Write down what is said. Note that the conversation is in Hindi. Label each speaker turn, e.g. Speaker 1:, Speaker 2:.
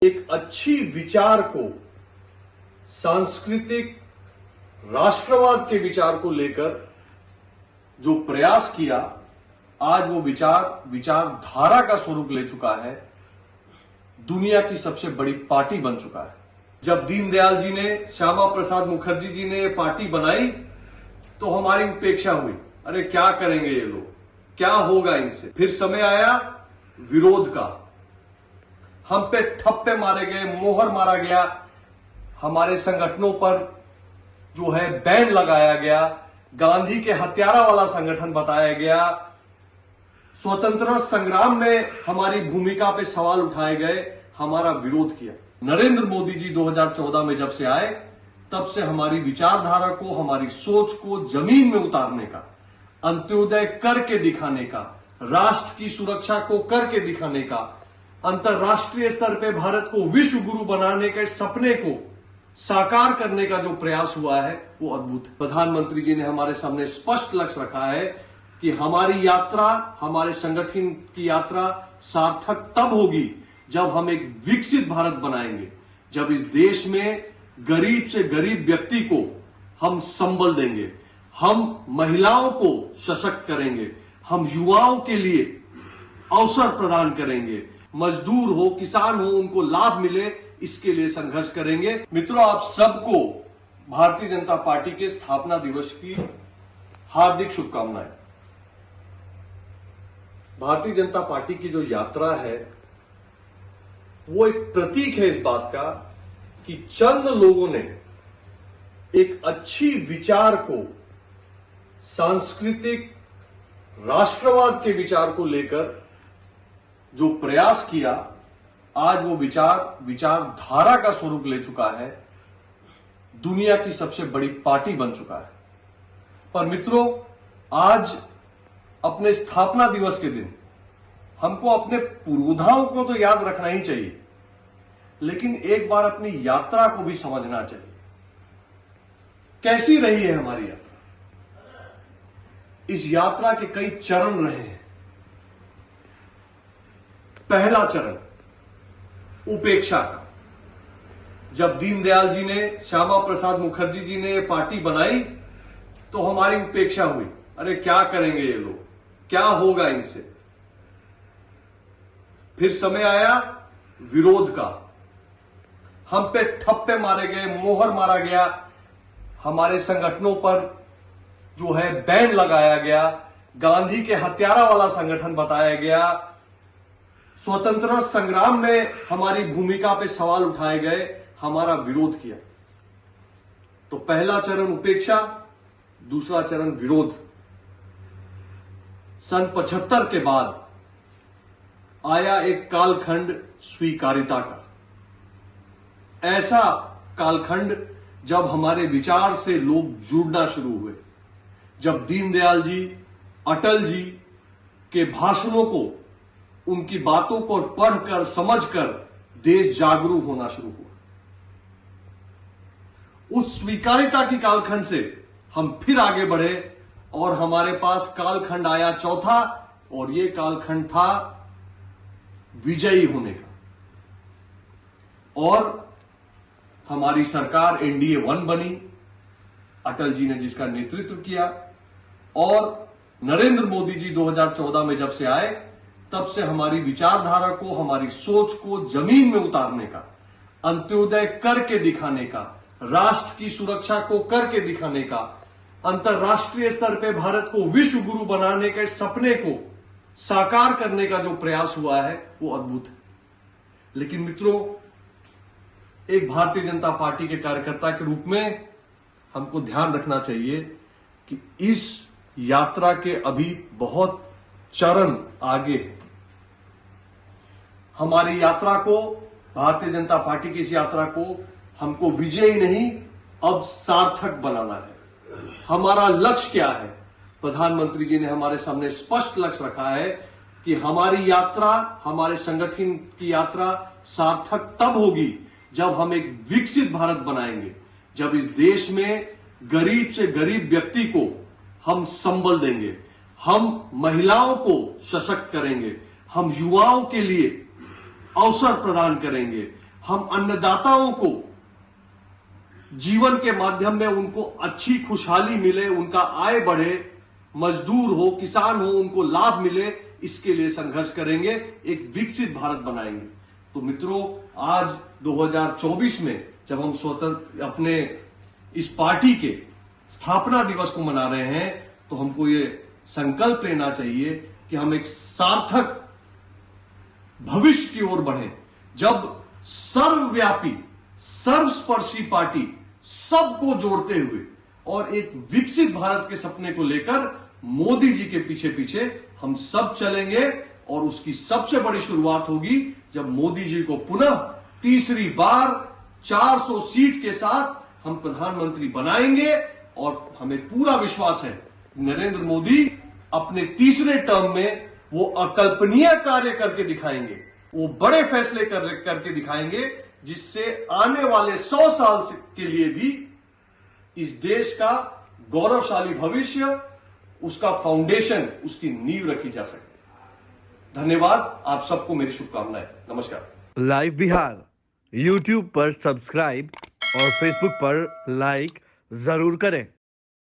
Speaker 1: एक अच्छी विचार को, सांस्कृतिक राष्ट्रवाद के विचार को लेकर जो प्रयास किया, आज वो विचारधारा का स्वरूप ले चुका है, दुनिया की सबसे बड़ी पार्टी बन चुका है। जब दीनदयाल जी ने, श्यामा प्रसाद मुखर्जी जी ने ये पार्टी बनाई तो हमारी उपेक्षा हुई। अरे क्या करेंगे ये लोग, क्या होगा इनसे। फिर समय आया विरोध का, हम पे ठप्पे मारे गए, मोहर मारा गया, हमारे संगठनों पर जो है बैन लगाया गया, गांधी के हत्यारा वाला संगठन बताया गया, स्वतंत्रता संग्राम में हमारी भूमिका पे सवाल उठाए गए, हमारा विरोध किया। नरेंद्र मोदी जी 2014 में जब से आए, तब से हमारी विचारधारा को, हमारी सोच को जमीन में उतारने का, अंत्योदय करके दिखाने का, राष्ट्र की सुरक्षा को करके दिखाने का, अंतरराष्ट्रीय स्तर पे भारत को विश्व गुरु बनाने के सपने को साकार करने का जो प्रयास हुआ है वो अद्भुत है। प्रधानमंत्री जी ने हमारे सामने स्पष्ट लक्ष्य रखा है कि हमारी यात्रा, हमारे संगठन की यात्रा सार्थक तब होगी जब हम एक विकसित भारत बनाएंगे, जब इस देश में गरीब से गरीब व्यक्ति को हम संबल देंगे, हम महिलाओं को सशक्त करेंगे, हम युवाओं के लिए अवसर प्रदान करेंगे, मजदूर हो, किसान हो, उनको लाभ मिले, इसके लिए संघर्ष करेंगे। मित्रों, आप सबको भारतीय जनता पार्टी के स्थापना दिवस की हार्दिक शुभकामनाएं। भारतीय जनता पार्टी की जो यात्रा है वो एक प्रतीक है इस बात का कि चंद लोगों ने एक अच्छी विचार को, सांस्कृतिक राष्ट्रवाद के विचार को लेकर जो प्रयास किया, आज वो विचारधारा का स्वरूप ले चुका है, दुनिया की सबसे बड़ी पार्टी बन चुका है। पर मित्रों, आज अपने स्थापना दिवस के दिन हमको अपने पूर्वोधाओं को तो याद रखना ही चाहिए, लेकिन एक बार अपनी यात्रा को भी समझना चाहिए। कैसी रही है हमारी यात्रा? इस यात्रा के कई चरण रहे हैं। पहला चरण उपेक्षा का। जब दीनदयाल जी ने, श्यामा प्रसाद मुखर्जी जी ने ये पार्टी बनाई तो हमारी उपेक्षा हुई। अरे क्या करेंगे ये लोग, क्या होगा इनसे। फिर समय आया विरोध का, हम पे ठप्पे मारे गए, मोहर मारा गया, हमारे संगठनों पर जो है बैन लगाया गया, गांधी के हत्यारा वाला संगठन बताया गया, स्वतंत्रता संग्राम में हमारी भूमिका पे सवाल उठाए गए, हमारा विरोध किया। तो पहला चरण उपेक्षा, दूसरा चरण विरोध। सन 75 के बाद आया एक कालखंड स्वीकारिता का। ऐसा कालखंड जब हमारे विचार से लोग जुड़ना शुरू हुए, जब दीनदयाल जी, अटल जी के भाषणों को, उनकी बातों को पढ़कर, समझकर देश जागरूक होना शुरू हुआ। उस स्वीकारिता की कालखंड से हम फिर आगे बढ़े और हमारे पास कालखंड आया चौथा, और यह कालखंड था विजयी होने का। और हमारी सरकार एनडीए 1 बनी, अटल जी ने जिसका नेतृत्व किया, और नरेंद्र मोदी जी 2014 में जब से आए, तब से हमारी विचारधारा को, हमारी सोच को जमीन में उतारने का, अंत्योदय करके दिखाने का, राष्ट्र की सुरक्षा को करके दिखाने का, अंतरराष्ट्रीय स्तर पे भारत को विश्व गुरु बनाने के सपने को साकार करने का जो प्रयास हुआ है वो अद्भुत है। लेकिन मित्रों, एक भारतीय जनता पार्टी के कार्यकर्ता के रूप में हमको ध्यान रखना चाहिए कि इस यात्रा के अभी बहुत चरण आगे है। हमारी यात्रा को, भारतीय जनता पार्टी की इस यात्रा को हमको विजयी नहीं, अब सार्थक बनाना है। हमारा लक्ष्य क्या है? प्रधानमंत्री जी ने हमारे सामने स्पष्ट लक्ष्य रखा है कि हमारी यात्रा, हमारे संगठन की यात्रा सार्थक तब होगी जब हम एक विकसित भारत बनाएंगे, जब इस देश में गरीब से गरीब व्यक्ति को हम संबल देंगे, हम महिलाओं को सशक्त करेंगे, हम युवाओं के लिए अवसर प्रदान करेंगे, हम अन्नदाताओं को जीवन के माध्यम में उनको अच्छी खुशहाली मिले, उनका आय बढ़े, मजदूर हो, किसान हो, उनको लाभ मिले, इसके लिए संघर्ष करेंगे, एक विकसित भारत बनाएंगे। तो मित्रों, आज 2024 में जब हम स्वतंत्र अपने इस पार्टी के स्थापना दिवस को मना रहे हैं, तो हमको ये संकल्प लेना चाहिए कि हम एक सार्थक भविष्य की ओर बढ़ें, जब सर्वव्यापी, सर्वस्पर्शी पार्टी सबको जोड़ते हुए और एक विकसित भारत के सपने को लेकर मोदी जी के पीछे पीछे हम सब चलेंगे। और उसकी सबसे बड़ी शुरुआत होगी जब मोदी जी को पुनः तीसरी बार 400 सीट के साथ हम प्रधानमंत्री बनाएंगे। और हमें पूरा विश्वास है नरेंद्र मोदी अपने तीसरे टर्म में वो अकल्पनीय कार्य करके दिखाएंगे, वो बड़े फैसले करके दिखाएंगे, जिससे आने वाले 100 साल के लिए भी इस देश का गौरवशाली भविष्य, उसका फाउंडेशन, उसकी नींव रखी जा सके। धन्यवाद। आप सबको मेरी शुभकामनाएं। नमस्कार।
Speaker 2: लाइव बिहार YouTube पर सब्सक्राइब और Facebook पर लाइक जरूर करें।